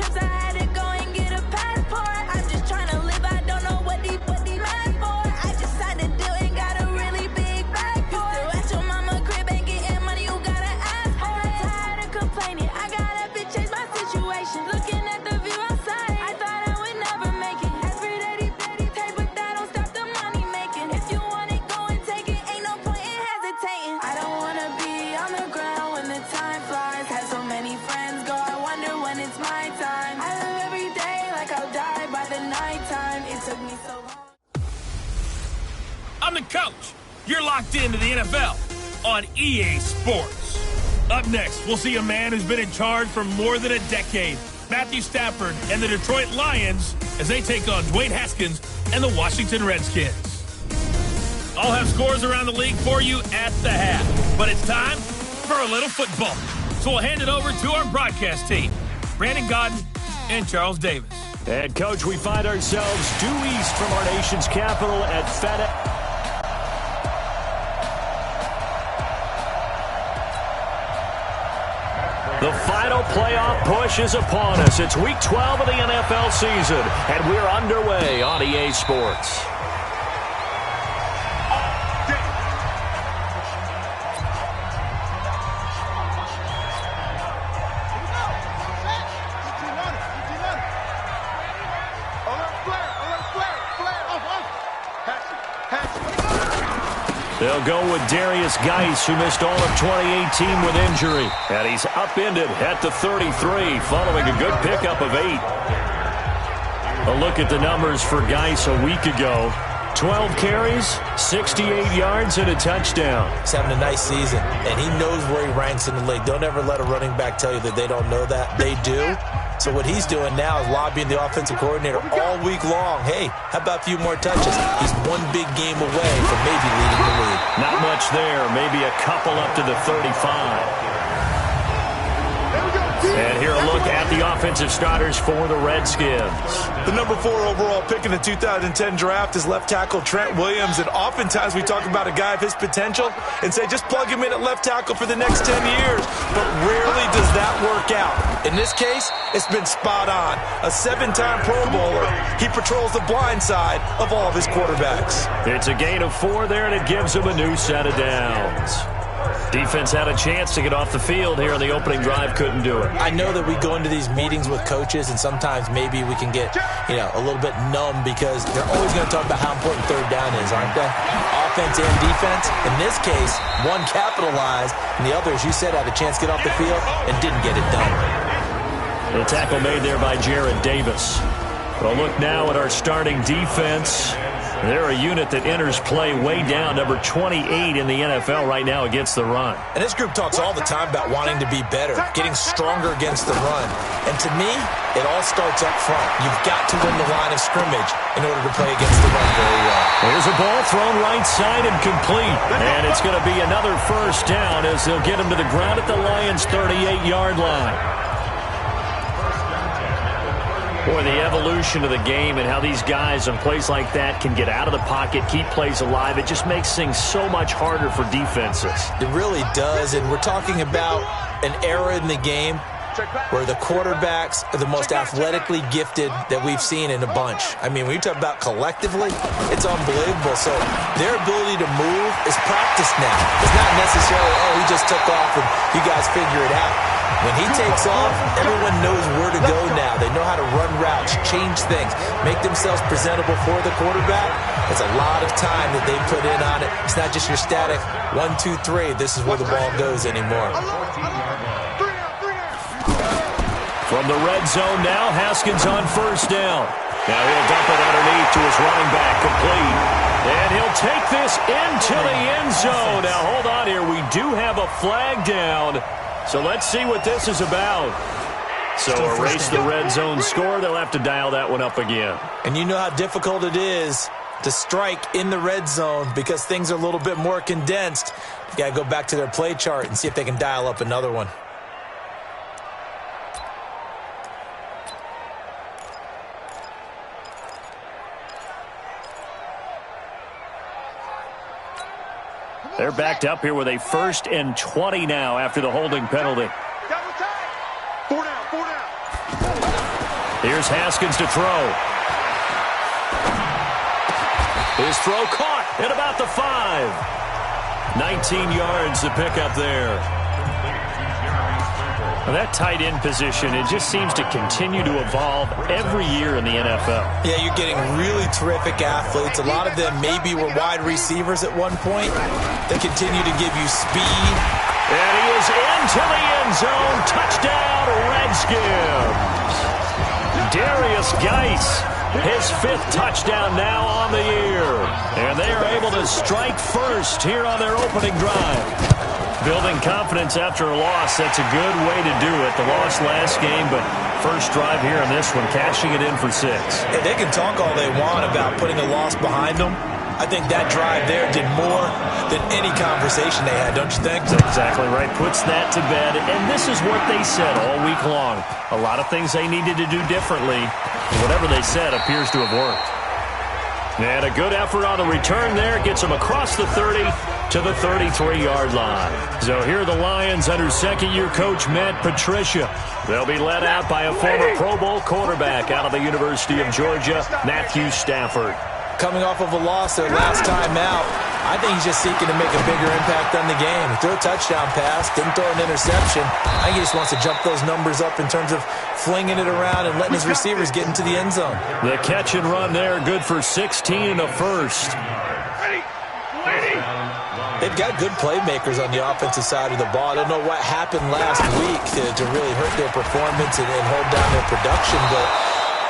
trips, I had to go and get a passport. I'm just trying to live, I don't know what these mad for. I just signed a deal and got a really big bag for it. At your mama crib ain't getting money, you gotta ask for it. I'm tired of complaining, I gotta bitch change my situation. Looking at the view outside, I thought I would never make it. Every day they take, but that don't stop the money making. If you want it, go and take it, ain't no point in hesitating. I don't wanna be on the ground when the time flies. Had so many friends go, I wonder when it's my time. I live every day like I'll die by the nighttime. It took me so long. I'm the coach. You're locked into the NFL on EA Sports. Up next, we'll see a man who's been in charge for more than a decade, Matthew Stafford and the Detroit Lions, as they take on Dwayne Haskins and the Washington Redskins. I'll have scores around the league for you at the half, but it's time for a little football. So we'll hand it over to our broadcast team, Brandon Godden and Charles Davis. And, Coach, we find ourselves due east from our nation's capital at FedEx. The final playoff push is upon us. It's Week 12 of the NFL season, and we're underway on EA Sports. They'll go with Darius Geis, who missed all of 2018 with injury. And he's upended at the 33, following a good pickup of 8. A look at the numbers for Geis a week ago. 12 carries, 68 yards, and a touchdown. He's having a nice season, and he knows where he ranks in the league. Don't ever let a running back tell you that they don't know that. They do. So what he's doing now is lobbying the offensive coordinator all week long. Hey, how about a few more touches? He's one big game away from maybe leading the league. Not much there. Maybe a couple up to the 35. And here a look at the offensive starters for the Redskins. The number 4 overall pick in the 2010 draft is left tackle Trent Williams. And oftentimes we talk about a guy of his potential and say just plug him in at left tackle for the next 10 years. But rarely does that work out. In this case, it's been spot on. A 7-time Pro Bowler. He patrols the blind side of all of his quarterbacks. It's a gain of 4 there, and it gives him a new set of downs. Defense had a chance to get off the field here on the opening drive, couldn't do it. I know that we go into these meetings with coaches, and sometimes maybe we can get, a little bit numb because they're always going to talk about how important third down is, aren't they? Offense and defense. In this case, one capitalized, and the other, as you said, had a chance to get off the field and didn't get it done. The tackle made there by Jared Davis. But a look now at our starting defense. They're a unit that enters play way down, number 28 in the NFL right now against the run. And this group talks all the time about wanting to be better, getting stronger against the run. And to me, it all starts up front. You've got to win the line of scrimmage in order to play against the run very well. There's a ball thrown right side and complete. And it's going to be another first down as they'll get him to the ground at the Lions' 38-yard line. Boy, the evolution of the game and how these guys on plays like that can get out of the pocket, keep plays alive, it just makes things so much harder for defenses. It really does, and we're talking about an era in the game where the quarterbacks are the most athletically gifted that we've seen in a bunch. I mean, when you talk about collectively, it's unbelievable. So their ability to move is practiced now. It's not necessarily, he just took off and you guys figure it out. When he takes off, everyone knows where to go now. They know how to run routes, change things, make themselves presentable for the quarterback. It's a lot of time that they put in on it. It's not just your static 1, 2, 3. This is where the ball goes anymore. From the red zone now, Haskins on first down. Now he'll dump it underneath to his running back, complete. And he'll take this into the end zone. Now hold on here. We do have a flag down. So let's see what this is about. So erase the red zone score. They'll have to dial that one up again. And you know how difficult it is to strike in the red zone because things are a little bit more condensed. You got to go back to their play chart and see if they can dial up another one. They're backed up here with a 1st and 20 now after the holding penalty. Four down. Here's Haskins to throw. His throw caught at about the 5. 19 yards to pick up there. Well, that tight end position, it just seems to continue to evolve every year in the NFL. Yeah, you're getting really terrific athletes. A lot of them maybe were wide receivers at one point. They continue to give you speed. And he is into the end zone. Touchdown, Redskins. Darius Geis, his 5th touchdown now on the year. And they are able to strike first here on their opening drive. Building confidence after a loss, that's a good way to do it. The loss last game, but first drive here in this one, cashing it in for 6. And they can talk all they want about putting a loss behind them. I think that drive there did more than any conversation they had, don't you think? That's exactly right. Puts that to bed. And this is what they said all week long. A lot of things they needed to do differently. Whatever they said appears to have worked. And a good effort on the return there. Gets them across the 30 to the 33-yard line. So here are the Lions under second-year coach Matt Patricia. They'll be led out by a former Pro Bowl quarterback out of the University of Georgia, Matthew Stafford. Coming off of a loss their last time out, I think he's just seeking to make a bigger impact on the game. He threw a touchdown pass, didn't throw an interception. I think he just wants to jump those numbers up in terms of flinging it around and letting his receivers get into the end zone. The catch and run there, good for 16 and a first. They've got good playmakers on the offensive side of the ball. I don't know what happened last week to really hurt their performance and hold down their production, but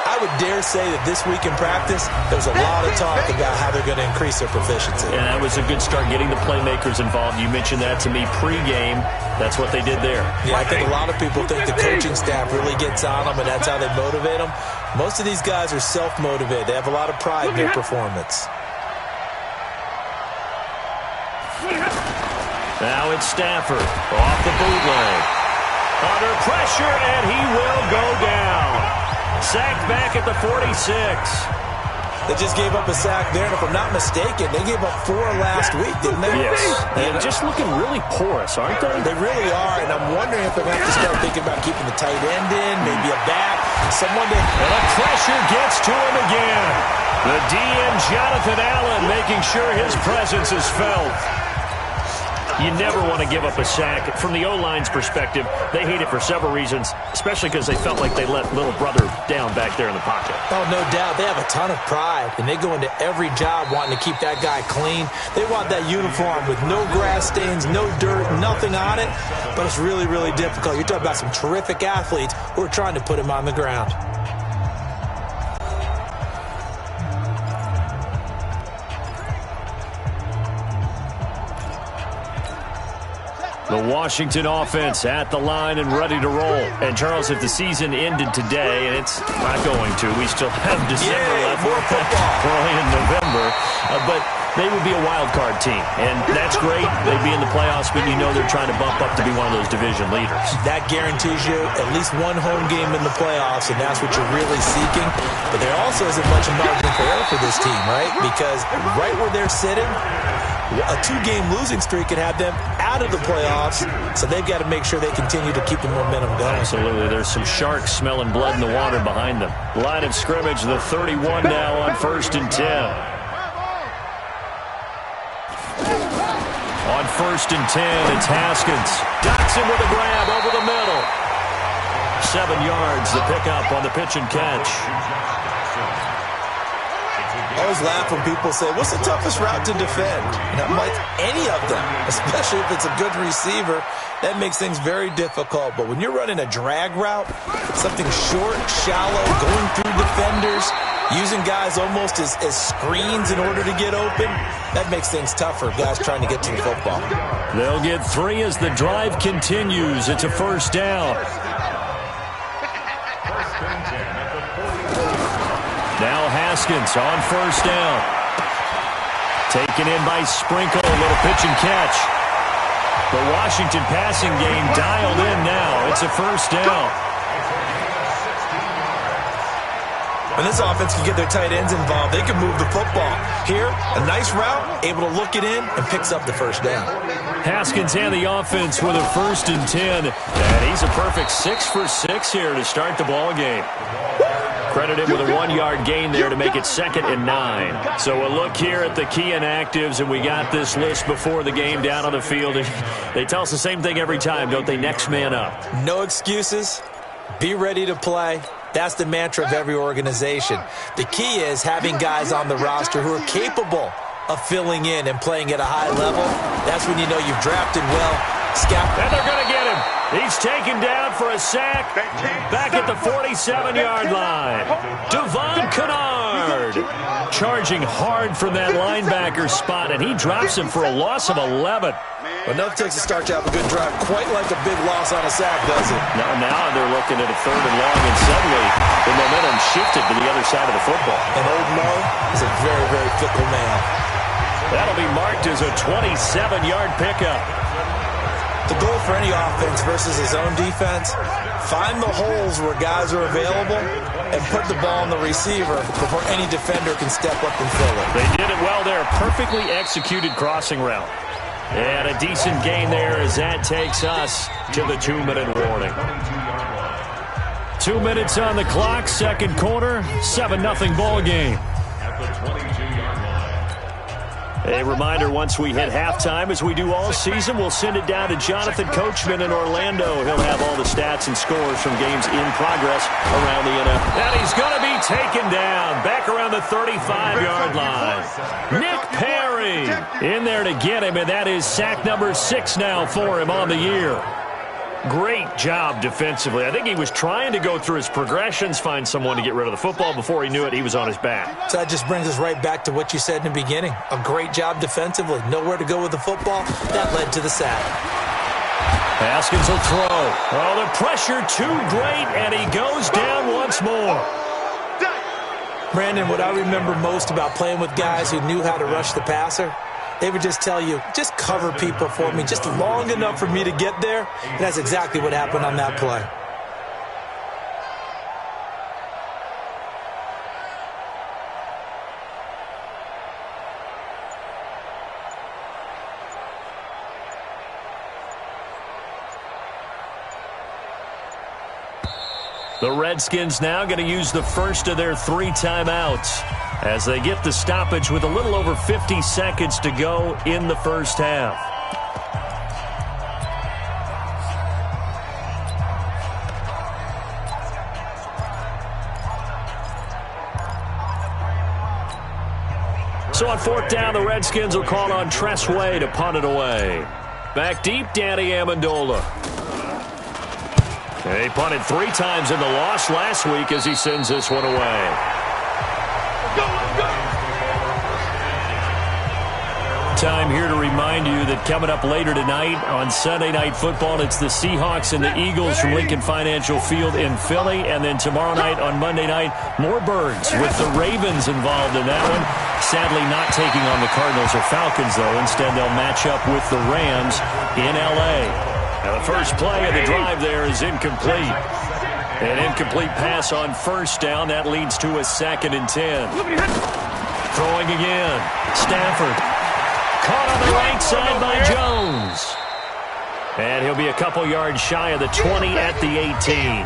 I would dare say that this week in practice, there's a lot of talk about how they're going to increase their proficiency. And that was a good start, getting the playmakers involved. You mentioned that to me pregame. That's what they did there. Yeah, I think a lot of people think the coaching staff really gets on them, and that's how they motivate them. Most of these guys are self-motivated. They have a lot of pride in their performance. Now it's Stafford off the bootleg. Under pressure, and he will go down. Sacked back at the 46. They just gave up a sack there, and if I'm not mistaken, they gave up 4 last week, didn't they? Yes. And just looking really porous, aren't they? They really are, and I'm wondering if they're going to have to start thinking about keeping the tight end in, maybe a back, someone to... And the pressure gets to him again. The DM, Jonathan Allen, making sure his presence is felt. You never want to give up a sack. From the O-line's perspective, they hate it for several reasons, especially because they felt like they let little brother down back there in the pocket. Oh, no doubt. They have a ton of pride, and they go into every job wanting to keep that guy clean. They want that uniform with no grass stains, no dirt, nothing on it, but it's really, really difficult. You're talking about some terrific athletes who are trying to put him on the ground. The Washington offense at the line and ready to roll. And, Charles, if the season ended today, and it's not going to, we still have December left. More football. Early in November. But they would be a wild card team. And that's great. They'd be in the playoffs, but you know they're trying to bump up to be one of those division leaders. That guarantees you at least one home game in the playoffs, and that's what you're really seeking. But there also isn't much margin for error for this team, right? Because right where they're sitting, a 2-game losing streak could have them out of the playoffs, so they've got to make sure they continue to keep the momentum going. Absolutely. There's some sharks smelling blood in the water behind them. Line of scrimmage, the 31 now on 1st and 10. On 1st and 10, it's Haskins. Dotson with a grab over the middle. 7 yards, the pickup on the pitch and catch. I always laugh when people say, what's the toughest route to defend? And I'm like, any of them, especially if it's a good receiver. That makes things very difficult. But when you're running a drag route, something short, shallow, going through defenders, using guys almost as screens in order to get open, that makes things tougher, guys trying to get to the football. They'll get 3 as the drive continues. It's a first down. Now Haskins on 1st down. Taken in by Sprinkle, a little pitch and catch. The Washington passing game dialed in now. It's a first down. When this offense can get their tight ends involved, they can move the football. Here, a nice route, able to look it in, and picks up the first down. Haskins and the offense with a 1st and 10. And he's a perfect 6 for 6 here to start the ball game. Credit him with a 1-yard gain there to make it 2nd and 9. So a look here at the key inactives, and we got this list before the game down on the field. They tell us the same thing every time, don't they? Next man up. No excuses. Be ready to play. That's the mantra of every organization. The key is having guys on the roster who are capable of filling in and playing at a high level. That's when you know you've drafted well. And they're going to get him. He's taken down for a sack back at the 47-yard line. Devon Kennard charging hard from that linebacker spot, and he drops him for a loss of 11. Enough takes a start to have a good drive, quite like a big loss on a sack, does it? Now they're looking at a 3rd and long, and suddenly the momentum shifted to the other side of the football. And old Mo is a very, very fickle man. That'll be marked as a 27-yard pickup. The goal for any offense versus his own defense, find the holes where guys are available and put the ball on the receiver before any defender can step up and fill it. They did it well there. Perfectly executed crossing route. And a decent gain there as that takes us to the 2-minute warning. 2 minutes on the clock, second quarter, 7-0 ball game. A reminder, once we hit halftime, as we do all season, we'll send it down to Jonathan Coachman in Orlando. He'll have all the stats and scores from games in progress around the NFL. And he's going to be taken down back around the 35-yard line. Nick Perry in there to get him, and that is sack number 6 now for him on the year. Great job defensively. I think he was trying to go through his progressions, find someone to get rid of the football. Before he knew it, he was on his back. So that just brings us right back to what you said in the beginning. A great job defensively. Nowhere to go with the football. That led to the sack. Haskins will throw. Oh, the pressure too great, and he goes down once more. Brandon, what I remember most about playing with guys who knew how to rush the passer, they would just tell you, just cover people for me, just long enough for me to get there. And that's exactly what happened on that play. The Redskins now going to use the first of their 3 timeouts as they get the stoppage with a little over 50 seconds to go in the first half. So on 4th down, the Redskins will call on Tress Way to punt it away. Back deep, Danny Amendola. He punted 3 times in the loss last week as he sends this one away. Time here to remind you that coming up later tonight on Sunday Night Football, it's the Seahawks and the Eagles from Lincoln Financial Field in Philly. And then tomorrow night on Monday night, more Birds with the Ravens involved in that one. Sadly not taking on the Cardinals or Falcons, though. Instead, they'll match up with the Rams in L.A. Now, the first play of the drive there is incomplete. An incomplete pass on 1st down. That leads to a 2nd and 10. Throwing again. Stafford. Caught on the right side by Jones. And he'll be a couple yards shy of the 20 at the 18.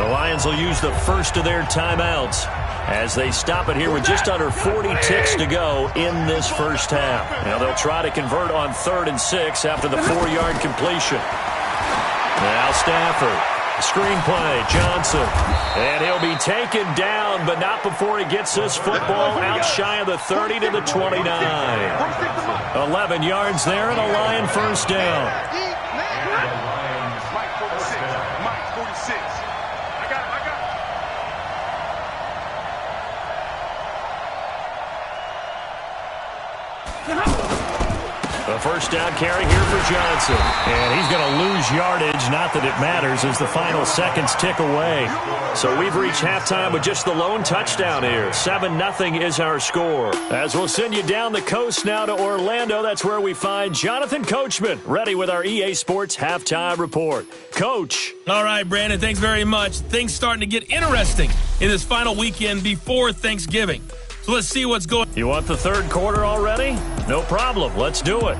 The Lions will use the first of their timeouts as they stop it here with just under 40 ticks to go in this first half. Now they'll try to convert on 3rd and 6 after the 4-yard completion. Now Stafford. Screen play, Johnson. And he'll be taken down, but not before he gets this football out shy of the 30 to the 29. 11 yards there and a Lion first down. The first down carry here for Johnson. And he's going to lose yardage. Not that it matters as the final seconds tick away. So we've reached halftime with just the lone touchdown here. 7-0 is our score. As we'll send you down the coast now to Orlando. That's where we find Jonathan Coachman ready with our EA Sports halftime report. Coach. All right, Brandon, thanks very much. Things starting to get interesting in this final weekend before Thanksgiving. So let's see what's going on. You want the third quarter already? No problem. Let's do it.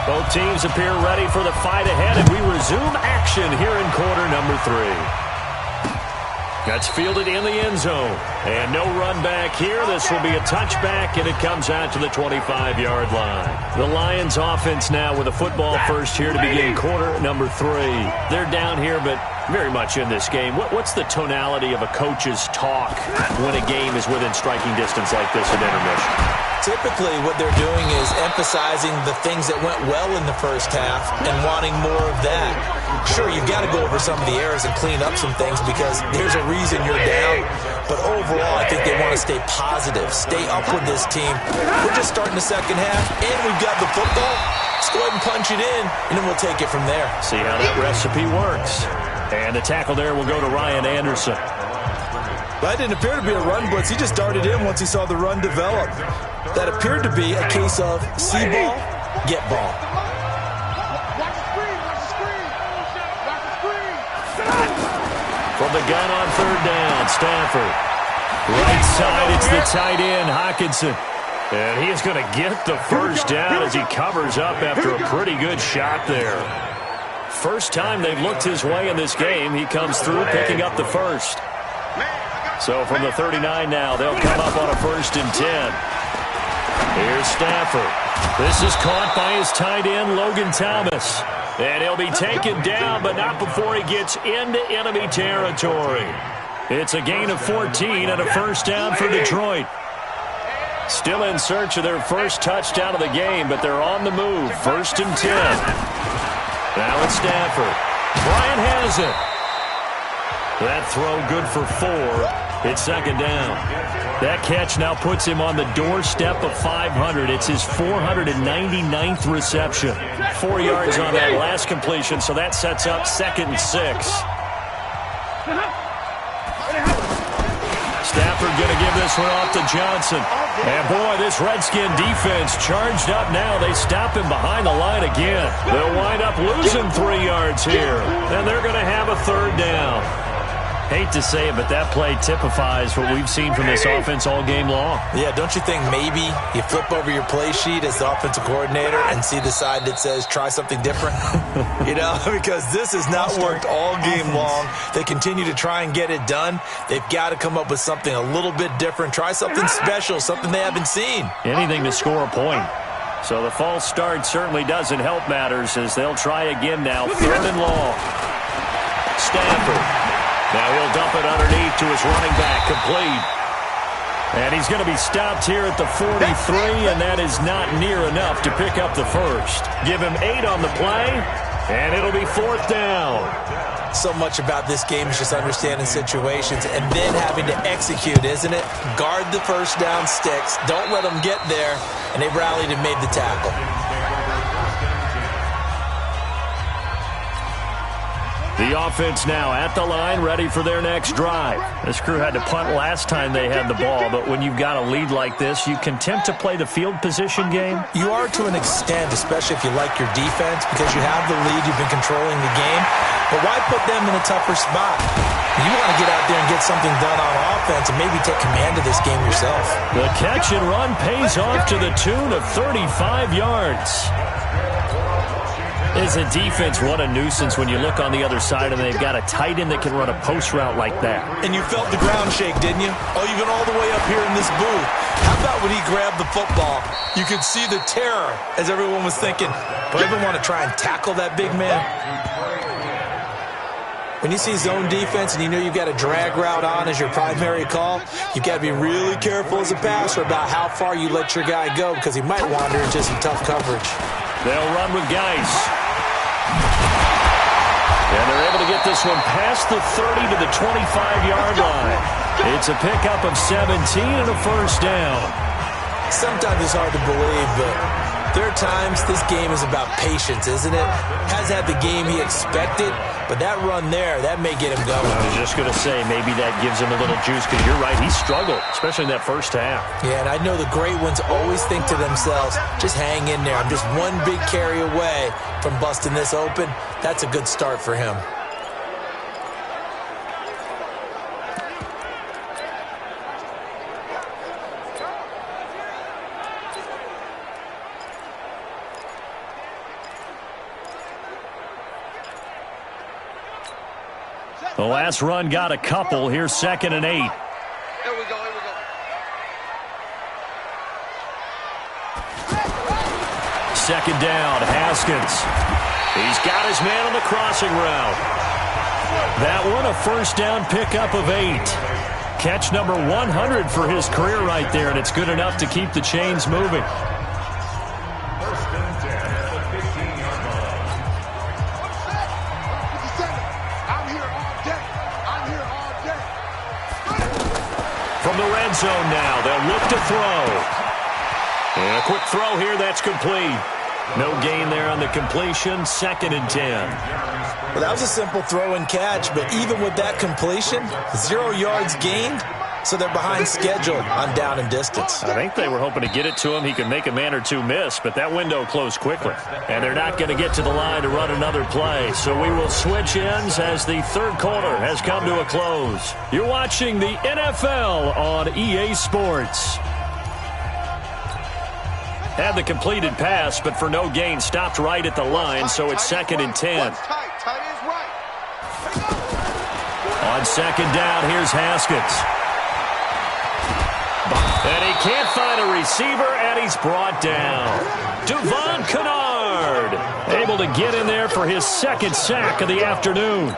Both teams appear ready for the fight ahead, and we resume action here in quarter number 3. That's fielded in the end zone. And no run back here. This will be a touchback, and it comes out to the 25-yard line. The Lions offense now with a football first here to begin quarter number 3. They're down here, but very much in this game. What's the tonality of a coach's talk when a game is within striking distance like this at intermission? Typically, what they're doing is emphasizing the things that went well in the first half and wanting more of that. Sure, you've got to go over some of the errors and clean up some things because there's a reason you're down. But overall, I think they want to stay positive, stay up with this team. We're just starting the second half, and we've got the football. Let's go ahead and punch it in, and then we'll take it from there. See how that recipe works. And the tackle there will go to Ryan Anderson. That didn't appear to be a run blitz. He just darted in once he saw the run develop. That appeared to be a case of see ball, get ball. From the gun on third down, Stafford. Right side, it's the tight end, Hockenson. And he is going to get the first down as he covers up after a pretty good shot there. First time they've looked his way in this game, he comes through picking up the first. So from the 39 now, they'll come up on a 1st and 10. Here's Stafford. This is caught by his tight end, Logan Thomas. And he'll be taken down, but not before he gets into enemy territory. It's a gain of 14 and a first down for Detroit. Still in search of their first touchdown of the game, but they're on the move. 1st and 10. Now it's Stafford. Bryant has it. That throw good for 4. It's 2nd down. That catch now puts him on the doorstep of 500. It's his 499th reception. 4 yards on that last completion, so that sets up 2nd and 6. Stafford going to give this one off to Johnson. And boy, this Redskin defense charged up now. They stop him behind the line again. They'll wind up losing 3 yards here. And they're going to have a 3rd down. Hate to say it, but that play typifies what we've seen from this offense all game long. Yeah, don't you think maybe you flip over your play sheet as the offensive coordinator and see the side that says try something different? You know, because this has not worked all game long. They continue to try and get it done. They've got to come up with something a little bit different. Try something special, something they haven't seen. Anything to score a point. So the false start certainly doesn't help matters as they'll try again now. 3rd and long. Stafford. Now he'll dump it underneath to his running back, complete. And he's going to be stopped here at the 43, and that is not near enough to pick up the first. Give him 8 on the play, and it'll be 4th down. So much about this game is just understanding situations and then having to execute, isn't it? Guard the first down sticks. Don't let them get there, and they rallied and made the tackle. The offense now at the line, ready for their next drive. This crew had to punt last time they had the ball, but when you've got a lead like this, you content to play the field position game? You are to an extent, especially if you like your defense, because you have the lead, you've been controlling the game. But why put them in a tougher spot? You want to get out there and get something done on offense and maybe take command of this game yourself. The catch and run pays off to the tune of 35 yards. As a defense, what a nuisance when you look on the other side and they've got a tight end that can run a post route like that. And you felt the ground shake, didn't you? Oh, you've been all the way up here in this booth. How about when he grabbed the football? You could see the terror as everyone was thinking, do I even want to try and tackle that big man? When you see zone defense and you know you've got a drag route on as your primary call, you've got to be really careful as a passer about how far you let your guy go because he might wander into some tough coverage. They'll run with Geis. And they're able to get this one past the 30 to the 25-yard line. It's a pickup of 17 and a first down. Sometimes it's hard to believe, but there are times this game is about patience, isn't it? Hasn't had the game he expected, but that run there, that may get him going. I was just going to say, maybe that gives him a little juice, because you're right, he struggled, especially in that first half. Yeah, and I know the great ones always think to themselves, just hang in there. I'm just one big carry away from busting this open. That's a good start for him. The last run got a couple. Here's 2nd and 8. Here we go. Second down, Haskins. He's got his man on the crossing route. That one a first down pickup of 8. Catch number 100 for his career right there, and it's good enough to keep the chains moving. From the red zone now, they'll look to throw. And a quick throw here, that's complete. No gain there on the completion, 2nd and 10. Well, that was a simple throw and catch, but even with that completion, 0 yards gained, so they're behind schedule on down and distance. I think they were hoping to get it to him. He could make a man or two miss, but that window closed quickly. And they're not going to get to the line to run another play, so we will switch ends as the third quarter has come to a close. You're watching the NFL on EA Sports. Had the completed pass, but for no gain, stopped right at the line, so it's 2nd and 10. On 2nd down, here's Haskins. And he can't find a receiver, and he's brought down. Devon Kennard able to get in there for his 2nd sack of the afternoon.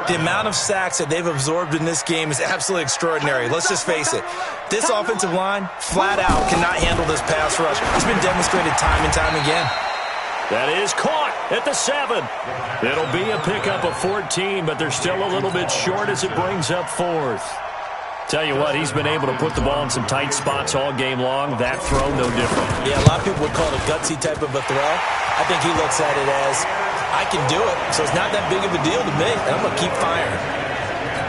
The amount of sacks that they've absorbed in this game is absolutely extraordinary. Let's just face it. This offensive line, flat out, cannot handle this pass rush. It's been demonstrated time and time again. That is caught at the 7. It'll be a pickup of 14, but they're still a little bit short as it brings up 4th. Tell you what, he's been able to put the ball in some tight spots all game long. That throw, no different. Yeah, a lot of people would call it a gutsy type of a throw. I think he looks at it as, I can do it, so it's not that big of a deal to me, and I'm going to keep firing.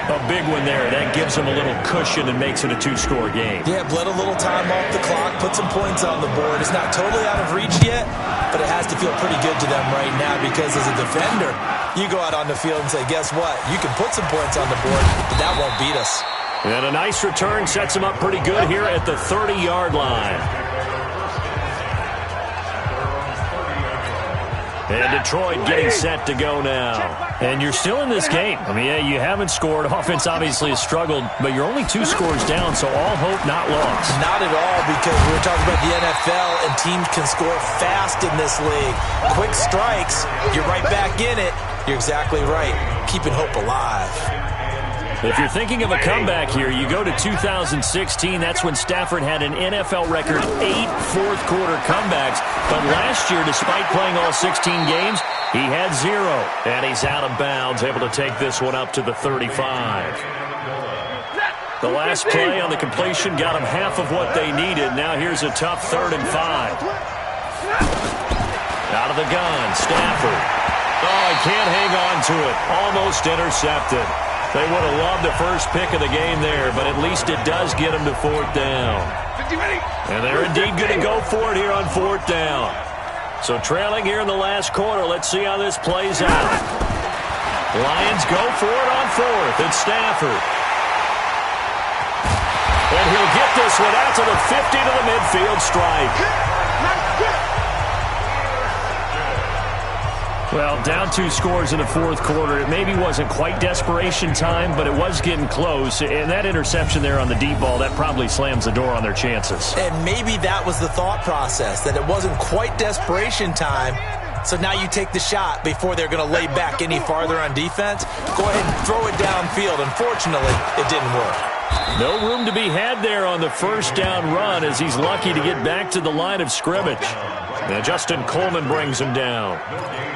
A big one there. That gives him a little cushion and makes it a 2-score game. Yeah, bled a little time off the clock, put some points on the board. It's not totally out of reach yet, but it has to feel pretty good to them right now because as a defender, you go out on the field and say, guess what? You can put some points on the board, but that won't beat us. And a nice return sets him up pretty good here at the 30-yard line. And Detroit getting set to go now. And you're still in this game. I mean, yeah, you haven't scored. Offense obviously has struggled, but you're only 2 scores down, so all hope not lost. Not at all, because we're talking about the NFL, and teams can score fast in this league. Quick strikes, you're right back in it. You're exactly right. Keeping hope alive. If you're thinking of a comeback here, you go to 2016. That's when Stafford had an NFL record 8 fourth-quarter comebacks. But last year, despite playing all 16 games, he had 0. And he's out of bounds, able to take this one up to the 35. The last play on the completion got them half of what they needed. Now here's a tough 3rd and 5. Out of the gun, Stafford. Oh, he can't hang on to it. Almost intercepted. They would have loved the first pick of the game there, but at least it does get them to 4th down. And they're indeed going to go for it here on 4th down. So trailing here in the last quarter, let's see how this plays out. Lions go for it on 4th. It's Stafford. And he'll get this one out to the 50 to the midfield stripe. Well, down 2 scores in the 4th quarter. It maybe wasn't quite desperation time, but it was getting close. And that interception there on the deep ball, that probably slams the door on their chances. And maybe that was the thought process, that it wasn't quite desperation time. So now you take the shot before they're going to lay back any farther on defense. Go ahead and throw it downfield. Unfortunately, it didn't work. No room to be had there on the first down run as he's lucky to get back to the line of scrimmage. Now Justin Coleman brings him down.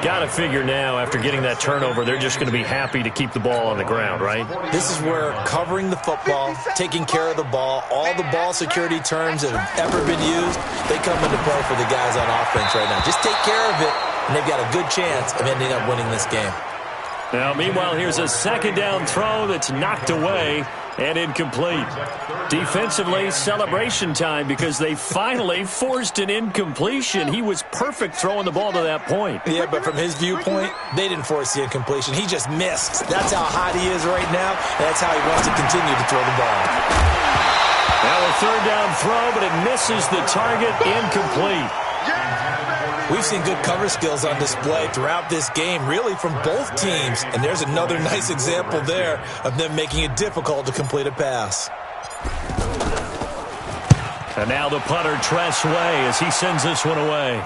Got to figure now, after getting that turnover, they're just going to be happy to keep the ball on the ground, right? This is where covering the football, taking care of the ball, all the ball security terms that have ever been used, they come into play for the guys on offense right now. Just take care of it, and they've got a good chance of ending up winning this game. Now, meanwhile, here's a 2nd down throw that's knocked away and incomplete. Defensively, celebration time because they finally forced an incompletion. He was perfect throwing the ball to that point. Yeah, but from his viewpoint, they didn't force the incompletion. He just missed. That's how hot he is right now, and that's how he wants to continue to throw the ball. Now a 3rd down throw, but it misses the target, incomplete. We've seen good cover skills on display throughout this game, really from both teams. And there's another nice example there of them making it difficult to complete a pass. And now the punter, Tress Way, as he sends this one away.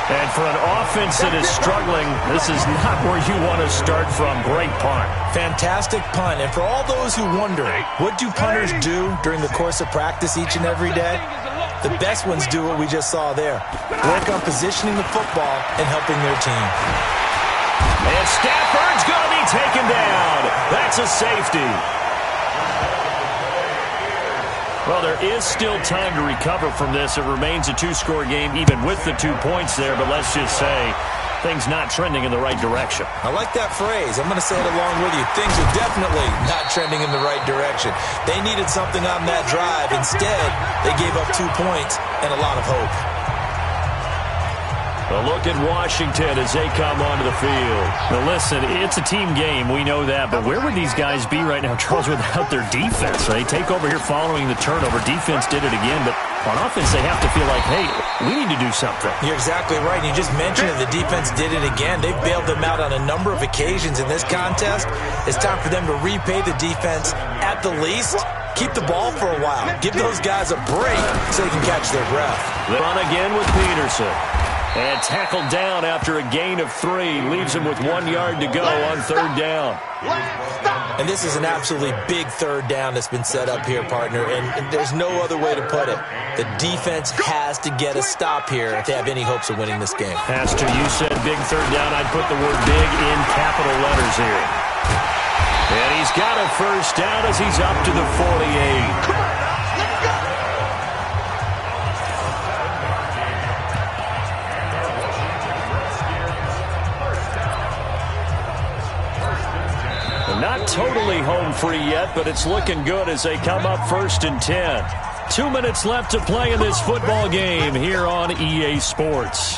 And for an offense that is struggling, this is not where you want to start from. Great punt. Fantastic punt. And for all those who wonder, what do punters do during the course of practice each and every day? The best ones do what we just saw there. Work on positioning the football and helping their team. And Stafford's going to be taken down. That's a safety. Well, there is still time to recover from this. It remains a two-score game even with the 2 points there, but let's just say things not trending in the right direction. I like that phrase. I'm going to say it along with you. Things are definitely not trending in the right direction. They needed something on that drive. Instead, they gave up 2 points and a lot of hope. A look at Washington as they come onto the field. Now, listen, it's a team game. We know that. But where would these guys be right now, Charles, without their defense? They take over here following the turnover. Defense did it again. But on offense, they have to feel like, hey, we need to do something. You're exactly right. You just mentioned it. The defense did it again. They've bailed them out on a number of occasions in this contest. It's time for them to repay the defense at the least. Keep the ball for a while. Give those guys a break so they can catch their breath. Run again with Peterson. And tackled down after a gain of 3. Leaves him with 1 yard to go on third down. And this is an absolutely big third down that's been set up here, partner. And there's no other way to put it. The defense has to get a stop here if they have any hopes of winning this game. Pastor, you said big third down. I'd put the word big in capital letters here. And he's got a first down as he's up to the 48. Not totally home free yet, but it's looking good as they come up 1st and 10. 2 minutes left to play in this football game here on EA Sports.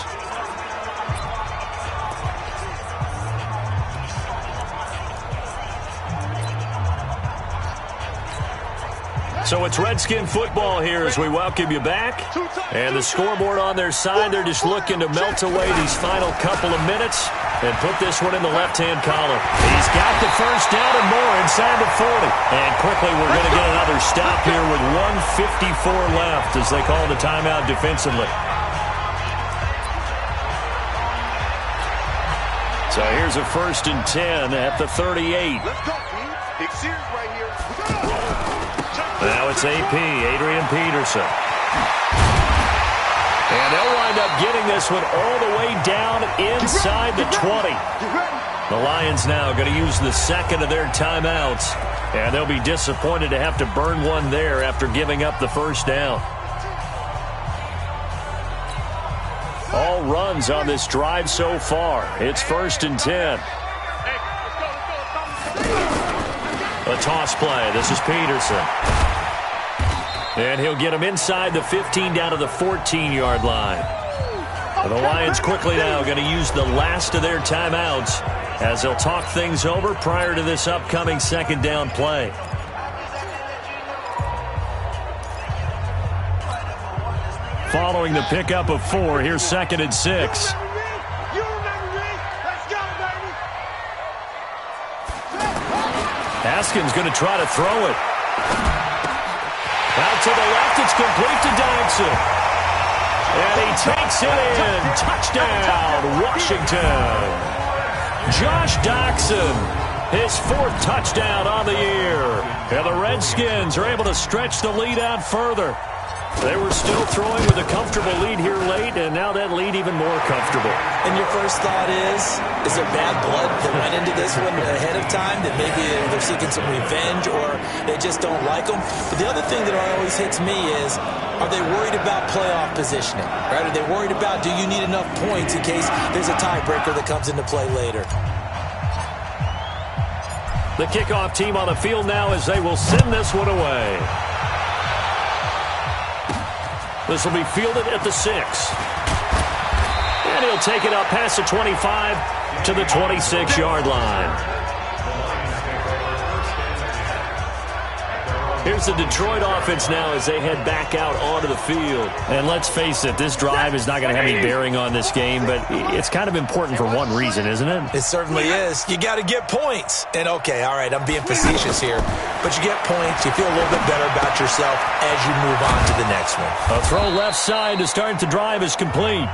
So it's Redskin football here as we welcome you back. And the scoreboard on their side, they're just looking to melt away these final couple of minutes and put this one in the left-hand column. He's got the first down and more inside the 40. And quickly we're going to get another stop here with 1:54 left as they call the timeout defensively. So here's a 1st and 10 at the 38. Let's go, team. Big series right here. Now it's AP, Adrian Peterson. And they'll wind up getting this one all the way down inside the 20. The Lions now going to use the second of their timeouts. And they'll be disappointed to have to burn one there after giving up the first down. All runs on this drive so far. It's 1st and 10. A toss play. This is Peterson. And he'll get him inside the 15 down to the 14-yard line. And the Lions quickly now going to use the last of their timeouts as they'll talk things over prior to this upcoming second down play. Following the pickup of 4, here's 2nd and 6. Haskins going to try to throw it. Out to the left, it's complete to Dodson. And he takes it in. Touchdown, Washington. Josh Doctson, his 4th touchdown on the year. And the Redskins are able to stretch the lead out further. They were still throwing with a comfortable lead here late, and now that lead even more comfortable. And your first thought is there bad blood that went into this one ahead of time, that maybe they're seeking some revenge or they just don't like them? But the other thing that always hits me is, are they worried about playoff positioning? Right? Are they worried about, do you need enough points in case there's a tiebreaker that comes into play later? The kickoff team on the field now as they will send this one away. This will be fielded at the 6. And he'll take it up past the 25 to the 26-yard line. Here's the Detroit offense now as they head back out onto the field. And let's face it, this drive is not going to have any bearing on this game, but it's kind of important for one reason, isn't it? It certainly is. You got to get points. And, okay, all right, I'm being facetious here, but you get points, you feel a little bit better about yourself as you move on to the next one. A throw left side to start the drive is complete.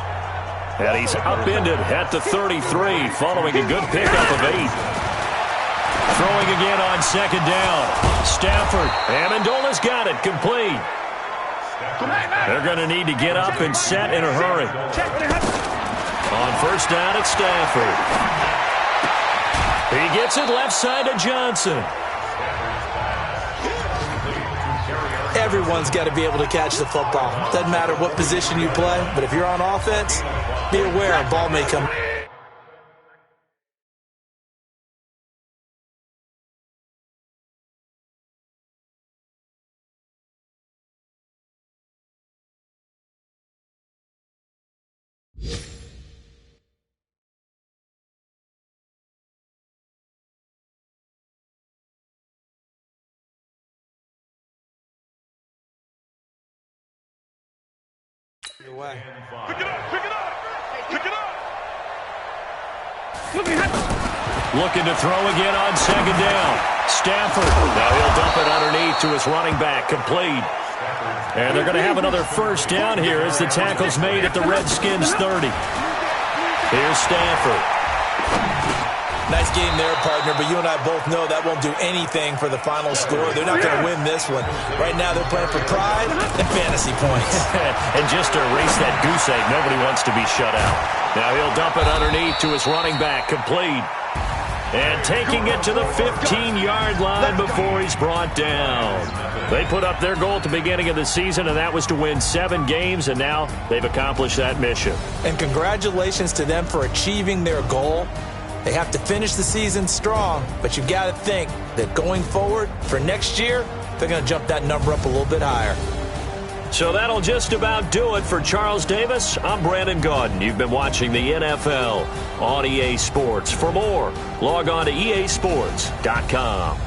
And he's upended at the 33 following a good pickup of 8. Throwing again on second down. Stafford. Amendola's got it. Complete. They're going to need to get up and set in a hurry. On first down, it's Stafford. He gets it left side to Johnson. Everyone's got to be able to catch the football. Doesn't matter what position you play, but if you're on offense, be aware a ball may come. Away. Pick it up, pick it up, pick it up. Looking to throw again on second down. Stafford. Now he'll dump it underneath to his running back. Complete. And they're going to have another first down here as the tackle's made at the Redskins 30. Here's Stafford. Nice game there, partner, but you and I both know that won't do anything for the final score. They're not going to win this one. Right now they're playing for pride and fantasy points. And just to erase that goose egg, nobody wants to be shut out. Now he'll dump it underneath to his running back. Complete. And taking it to the 15-yard line before he's brought down. They put up their goal at the beginning of the season, and that was to win 7 games, and now they've accomplished that mission. And congratulations to them for achieving their goal. They have to finish the season strong, but you've got to think that going forward for next year, they're going to jump that number up a little bit higher. So that'll just about do it for Charles Davis. I'm Brandon Gaudin. You've been watching the NFL on EA Sports. For more, log on to easports.com.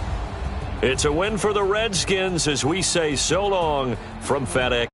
It's a win for the Redskins as we say so long from FedEx.